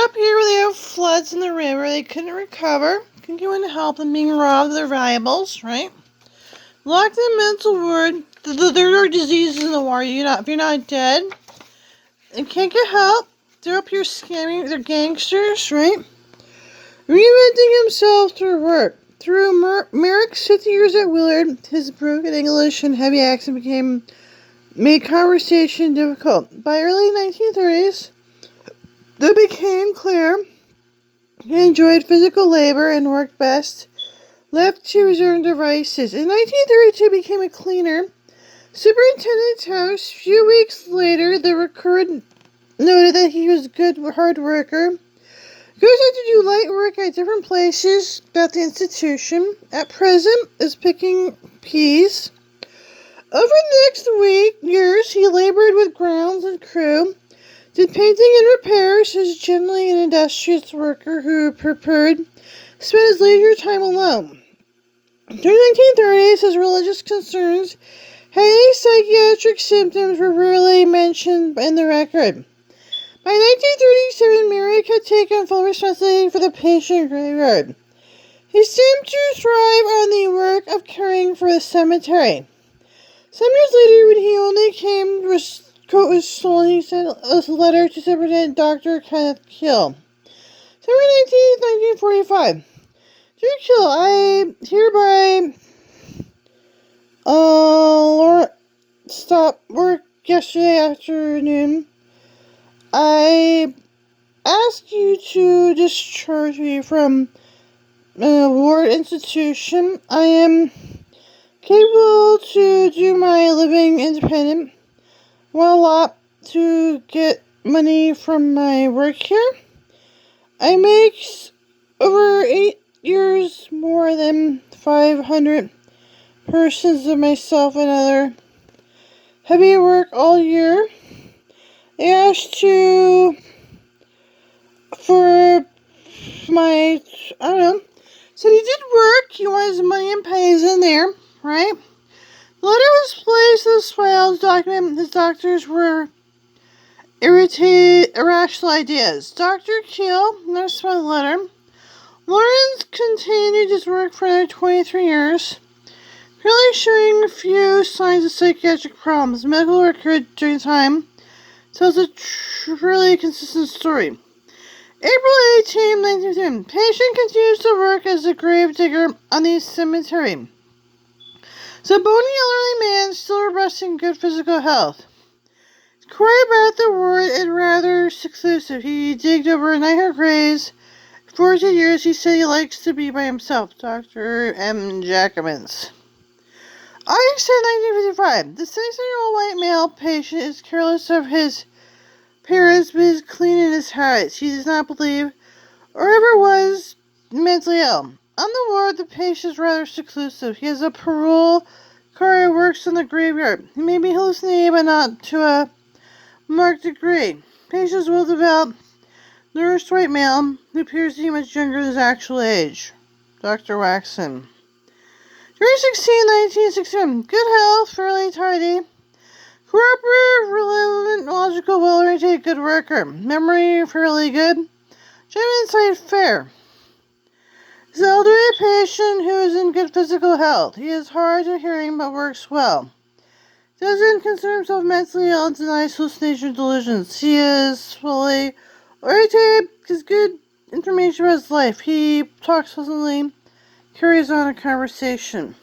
up here where they have floods in the river. They couldn't recover. Couldn't go in to help them, being robbed of their valuables, right? Locked in mental ward. There are diseases in the war. If you're not dead, and can't get help. They're up here scamming. They're gangsters, right? Reinventing himself through work. Through Merrick's 50 years at Willard, his broken English and heavy accent made conversation difficult. By early 1930s, it became clear he enjoyed physical labor and worked best left to his own devices. In 1932, he became a cleaner. Superintendent's house. A few weeks later, the record noted that he was a good, hard worker. Goes out to do light work at different places at the institution. At present, is picking peas. Over the next years, he labored with grounds and crew, did painting and repairs, as generally an industrious worker who preferred spend his leisure time alone. During the 1930s, his religious concerns had any psychiatric symptoms were rarely mentioned in the record. By 1937, Merrick had taken full responsibility for the patient graveyard. He seemed to thrive on the work of caring for the cemetery. Some years later, when he only came to his coat was stolen, he sent a letter to Superintendent Dr. Kenneth Kill. September 19th, 1945. Dear Kill, I hereby stopped work yesterday afternoon. I ask you to discharge me from a ward institution. I am capable to do my living independent. Want a lot to get money from my work here. I make over 8 years more than 500 persons of myself and other heavy work all year. They asked for my, said he did work, he wanted his money and pays in there, right? The letter was placed in the files document. His doctors were irrational ideas. Dr. Keel never saw the letter. Lawrence continued his work for another 23 years, really showing a few signs of psychiatric problems. Medical record during time tells a truly consistent story. April 18, 1910. Patient continues to work as a grave digger on the cemetery. So bony elderly man, still robust in good physical health. Quiet about the ward and rather seclusive. He digged over 900 graves. 14 years, he said he likes to be by himself. Dr. M. Jacobins. August 10, 1955. The 16-year-old white male patient is careless of his parents, but is clean in his habits. He does not believe, or ever was, mentally ill. On the ward, the patient is rather seclusive. He has a parole card and works in the graveyard. He may be hallucinating, but not to a marked degree. Patient is well developed, nourished white male who appears to be much younger than his actual age. Dr. Waxon. During 1961, good health, fairly tidy. Cooperative, relevant, logical, well-oriented, good worker. Memory fairly good. General insight fair. Is an elderly patient who is in good physical health. He is hard of hearing but works well. Doesn't consider himself mentally ill and denies hallucination and delusions. He is fully oriented, gives good information about his life. He talks pleasantly, carries on a conversation.